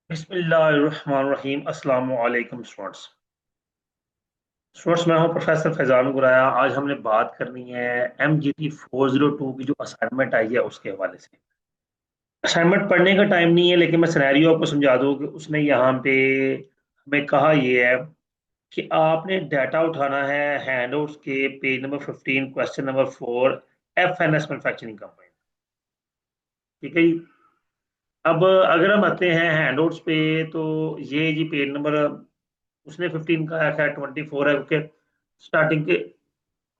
बिस्मिल्लाहिर्रहमानिर्रहीम। अस्सलाम वालेकुम स्टूडेंट्स, मैं हूं प्रोफेसर फैजान गुराया। आज हमने बात करनी है MGT 402 की जो असाइनमेंट आई है उसके हवाले से। असाइनमेंट पढ़ने का टाइम नहीं है, लेकिन मैं सिनेरियो आपको समझा दूं कि उसने यहाँ पे हमें कहा ये है कि आपने डाटा उठाना है हैंडआउट्स के page number 15 question number 4, FNS manufacturing company. ठीक है जी। अब अगर हम आते हैं हैंडआउट्स पे, तो ये जी पेज नंबर उसने 15 का है, खैर 24 है, क्योंकि स्टार्टिंग के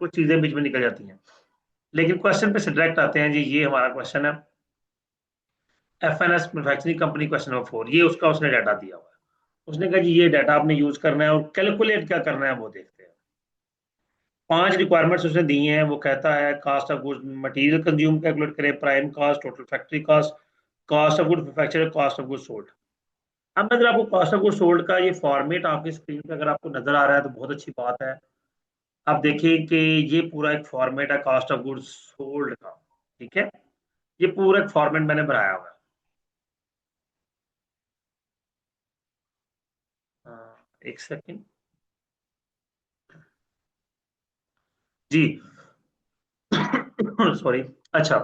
कुछ चीजें बीच में निकल जाती हैं। लेकिन क्वेश्चन पे से डायरेक्ट आते हैं जी। ये हमारा क्वेश्चन है, FNS manufacturing company, question number 4। ये उसका उसने डाटा दिया हुआ है। उसने कहा जी ये डाटा आपने यूज करना है और कैलकुलेट क्या करना है वो देखते हैं। 5 रिक्वायरमेंट्स उसने दी हैं। वो कहता है cost of goods material consume calculate करें, prime cost, total factory cost, cost of good manufacture, cost of good sold. अब मैं अगर आपको कॉस्ट ऑफ गुड सोल्ड का ये फॉर्मेट आपकी स्क्रीन पे अगर आपको नजर आ रहा है तो बहुत अच्छी बात है। आप देखिए कि ये पूरा एक फॉर्मेट है कॉस्ट ऑफ गुड्स सोल्ड का। ठीक है, ये पूरा एक फॉर्मेट मैंने बनाया हुआ है। एक सेकंड जी। सॉरी। अच्छा,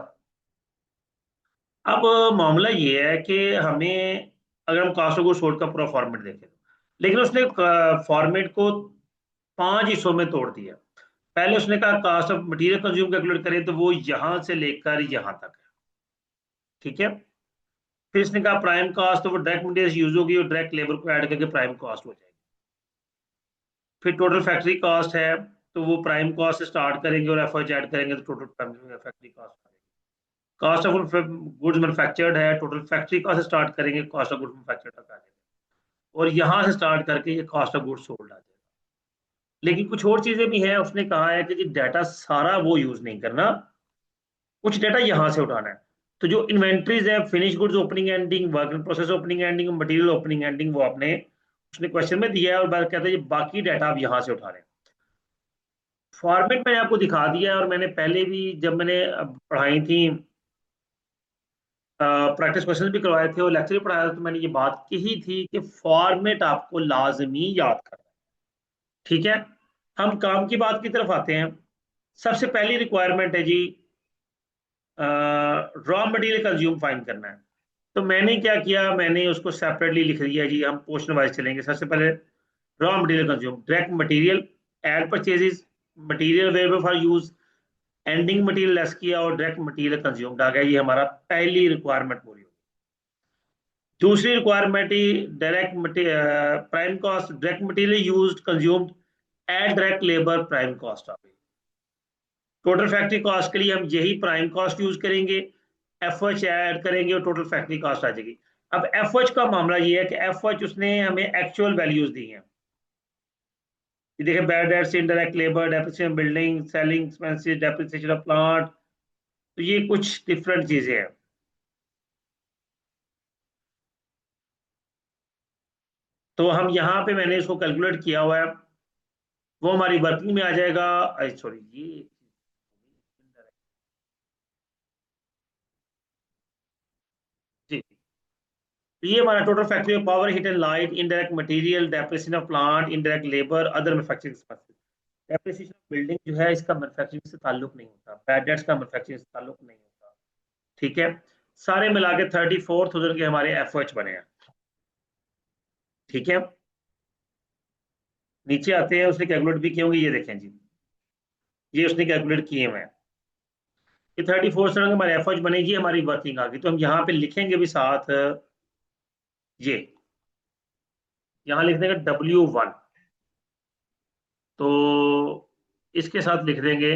अब मामला ये है कि हमें, अगर हम कॉस्ट ऑफ गुड्स सोल्ड का पूरा फॉर्मेट देखें, लेकिन उसने फॉर्मेट को 5 हिस्सों में तोड़ दिया। पहले उसने कहा cost of material consume calculate करें, तो वो यहां से लेकर यहां तक है। ठीक है। फिर इसने कहा प्राइम कास्ट, तो वो डायरेक्ट मटेरियल यूज होगी और डायरेक्ट लेबर को ऐड करके प्राइम कास्ट हो जाएगी। फिर टोटल फैक्ट्री कॉस्ट है, तो वो प्राइम कॉस्ट से स्टार्ट करेंगे और एफओएच ऐड करेंगे तो total factory cost. Cost of goods manufactured है, टोटल फैक्ट्री कॉस्ट से स्टार्ट करेंगे, कॉस्ट ऑफ गुड्स मैन्युफैक्चर्ड तक आ जाएगा। और यहाँ से स्टार्ट करके ये कॉस्ट ऑफ गुड्स सोल्ड आ जाएगा। लेकिन कुछ और चीजें भी हैं। उसने कहा है कि डाटा सारा वो यूज नहीं करना, कुछ डाटा यहाँ से उठाना है। तो जो इन्वेंट्रीज है, finish goods opening ending, work in process opening ending, material opening ending, वो आपने उसने क्वेश्चन में दिया है। और बात कहते हैं बाकी डाटा आप यहाँ से उठा रहे हैं। फॉर्मेट मैंने आपको दिखा दिया है, और मैंने पहले भी जब मैंने पढ़ाई थी, प्रैक्टिस क्वेश्चन भी करवाए थे और लेक्चर भी पढ़ाया था, तो मैंने ये बात कही थी कि फॉर्मेट आपको लाजमी याद करना है। ठीक है। हम काम की बात की तरफ आते हैं। सबसे पहली रिक्वायरमेंट है जी, रॉ मटेरियल कंज्यूम फाइंड करना है। तो मैंने क्या किया, मैंने उसको सेपरेटली लिख दिया जी। हम पोर्शन वाइज चलेंगे। सबसे पहले raw material consume, direct material add purchases, material available for use, ending material less किया और डायरेक्ट मटेरियल कंज्यूम्ड आ गया। ये हमारा पहली रिक्वायरमेंट पूरी होगी। दूसरी रिक्वायरमेंट ही direct prime cost, direct material used consumed add direct labour prime cost आ गई। टोटल फैक्ट्री कॉस्ट के लिए हम यही प्राइम कॉस्ट यूज करेंगे, एफएच ऐड करेंगे और टोटल फैक्ट्री कॉस्ट आ जाएगी। अब एफएच का मामला ये है कि एफएच उसने हमें एक्चुअल वैल्यूज दी हैं। ये देखिए, bad debts, indirect labour, depreciation building, selling expenses, depreciation of plant. तो ये कुछ डिफरेंट चीजें हैं। तो हम यहाँ पे मैंने इसको कैलकुलेट किया हुआ है, वो हमारी वर्किंग में आ जाएगा। सॉरी, ये जी, तो ये हमारा total factory of power, heat and light, indirect material, depreciation of plant, indirect labour, other manufacturing expenses. Depreciation of building जो है इसका मैन्युफैक्चरिंग से ताल्लुक नहीं होता, बैड डेट्स का मैन्युफैक्चरिंग से ताल्लुक नहीं होता। ठीक है। सारे मिला के 34,000 के हमारे एफओएच बने हैं। ठीक है। नीचे आते हैं, उसने कैलकुलेट भी किए होंगे, ये देखें जी। ये उसने कैलकुलेट किए हुए हैं। ये 34 हमारे एफओएच बनेगी, हमारी वर्किंग आ गई। तो हम यहाँ पे लिखेंगे भी साथ, ये यहाँ लिख देंगे W1। तो इसके साथ लिख देंगे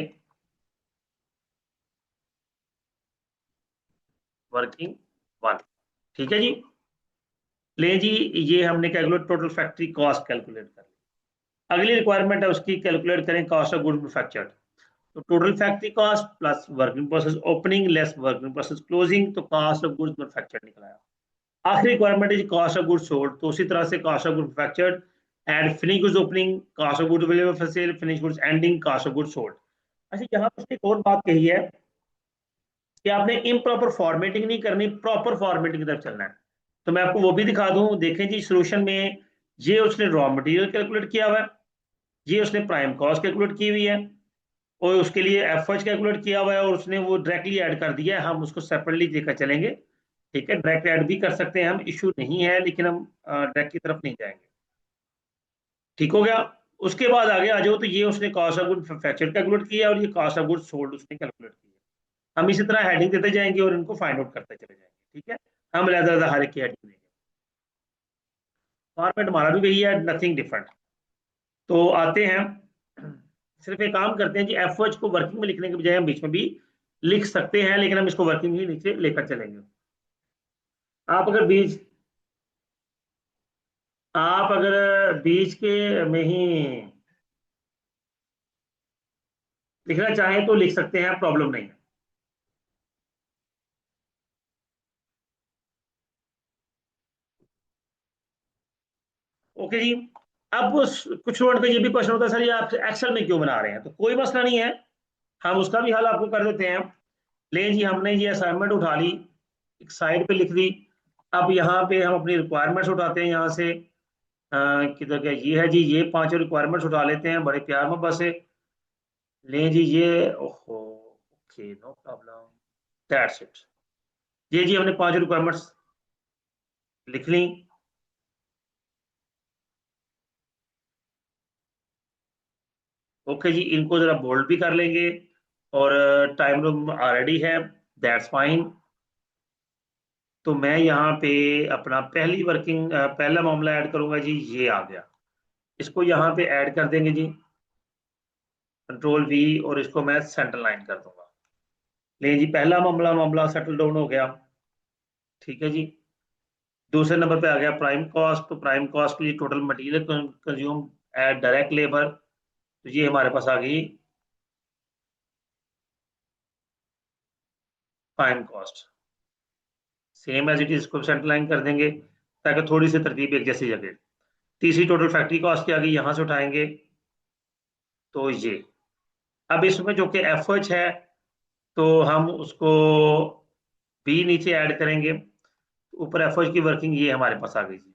वर्किंग 1। ठीक है जी। ले जी, ये हमने calculate total factory cost calculate कर ली। अगली रिक्वायरमेंट है उसकी, कैलकुलेट करें कॉस्ट ऑफ गुड मैन्युफैक्चर्ड। तो total factory cost plus working process opening less working process closing, तो कॉस्ट ऑफ गुड्स मैन्युफैक्चर्ड निकल आया। आखिरी रिक्वायरमेंट है कॉस्ट ऑफ गुड्स सोल्ड। तो उसी तरह से cost of goods manufactured and finish goods opening, cost of goods available for sale, finish goods ending, cost of goods sold. अच्छा, यहाँ पर उसने एक और बात कही है कि आपने इम्प्रॉपर फॉर्मेटिंग नहीं करनी, प्रॉपर फॉर्मेटिंग की तरफ चलना है। तो मैं आपको वो भी दिखा दूं, देखें जी सोल्यूशन में ये उसने रॉ मटेरियल कैलकुलेट किया हुआ है, ये उसने प्राइम कॉस्ट कैलकुलेट की हुई है, और उसके लिए एफर्ट कैलकुलेट किया हुआ है, और उसने वो डायरेक्टली ऐड कर दिया है। हम उसको सेपरेटली लेकर चलेंगे, ठीक है, डायरेक्ट ऐड भी कर सकते हैं हम, इशू नहीं है, लेकिन हम डायरेक्ट की तरफ नहीं जाएंगे। ठीक हो गया। उसके बाद आगे आ जाओ, तो ये उसने cost of good manufacture calculate किया, और ये कॉस्ट ऑफ गुड सोल्ड उसने कैलकुलेट किया। हम इसी तरह हेडिंग देते जाएंगे और इनको फाइंड आउट करते चले जाएंगे, ठीक है। हम अलग हर एक की हेडिंग देंगे। फॉर्मेट हमारा भी वही है, नथिंग डिफरेंट। तो आते हैं, सिर्फ एक काम करते हैं जी, एफ को वर्किंग में लिखने के बजाय हम बीच में भी लिख सकते हैं, लेकिन हम इसको वर्किंग ही नीचे लेकर चलेंगे। आप अगर बीच आप अगर बीच के में ही लिखना चाहें तो लिख सकते हैं, प्रॉब्लम नहीं है। ओके जी। अब कुछ स्टूडेंट का ये भी क्वेश्चन होता है, सर ये आप एक्सेल में क्यों बना रहे हैं, तो कोई मसला नहीं है, हम उसका भी हल आपको कर देते हैं। ले जी, हमने ये असाइनमेंट उठा ली, एक साइड पे लिख दी। अब यहाँ पे हम अपनी रिक्वायरमेंट्स उठाते हैं यहाँ से, किधर गया, ये है जी, ये पांचों रिक्वायरमेंट्स उठा लेते हैं बड़े प्यार मोहब्बत से। ले जी ये, ओहो, okay, no problem, that's it. ये जी हमने पांचों रिक्वायरमेंट्स लिख ली। ओके जी, इनको जरा बोल्ड भी कर लेंगे, और टाइम रूम ऑलरेडी है, दैट्स फाइन। तो मैं यहाँ पे अपना पहली वर्किंग पहला मामला ऐड करूंगा जी, ये आ गया, इसको यहाँ पे ऐड कर देंगे जी, कंट्रोल वी, और इसको मैं सेंटर लाइन कर दूंगा। ले जी, पहला मामला मामला सेटल डाउन हो गया, ठीक है जी। दूसरे नंबर पे आ गया प्राइम कॉस्ट, तो प्राइम कॉस्ट के लिए total material consume at direct labour, तो ये हमारे पास आ गई prime cost, same as it is, इसको सेंटर लाइन कर देंगे ताकि थोड़ी सी तरतीब एक जैसी जगह। तीसरी टोटल फैक्ट्री कॉस्ट की आ गई, यहां से उठाएंगे, तो ये, अब इसमें जो कि एफर्ट है, तो हम उसको भी नीचे ऐड करेंगे, ऊपर एफर्ट की वर्किंग ये हमारे पास आ गई जी।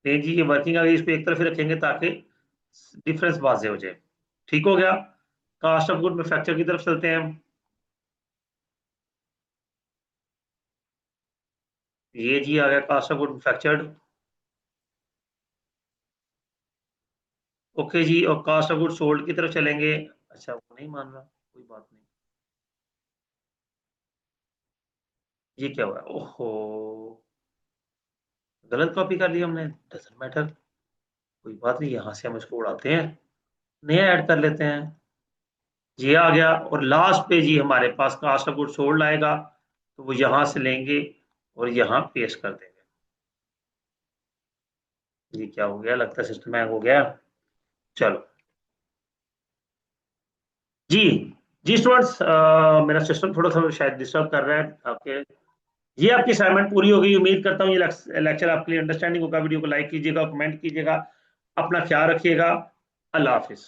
नहीं जी, ये वर्किंग आ गई, इसको एक तरफ ही रखेंगे ताकि डिफरेंस वाजे हो जाए। ठीक हो गया। कास्ट ऑफ गुड मैन्युफैक्चर की तरफ चलते हैं हम। ये जी आ गया cost of good manufactured. Okay जी, और कास्ट ऑफ गुड सोल्ड की तरफ चलेंगे। अच्छा, वो नहीं मान रहा, कोई बात नहीं। ये क्या हुआ, ओहो, गलत कॉपी कर ली हमने, डजंट मैटर, कोई बात नहीं, यहाँ से हम इसको उड़ाते हैं, नया ऐड कर लेते हैं। ये आ गया, और लास्ट पे जी हमारे पास कास्ट ऑफ गुड सोल्ड आएगा, तो वो यहाँ से लेंगे और यहाँ पेस्ट कर देंगे। ये क्या हो गया, लगता है सिस्टम हैंग हो गया। चलो जी। जी स्टूडेंट्स, मेरा सिस्टम थोड़ा सा शायद डिस्टर्ब कर रहा है आपके। ये आपकी असाइनमेंट पूरी हो गई, उम्मीद करता हूँ ये लेक्चर आपके लिए अंडरस्टैंडिंग होगा। वीडियो को लाइक कीजिएगा, कमेंट कीजिएगा, अपना ख्याल रखिएगा। अल्लाह हाफिज।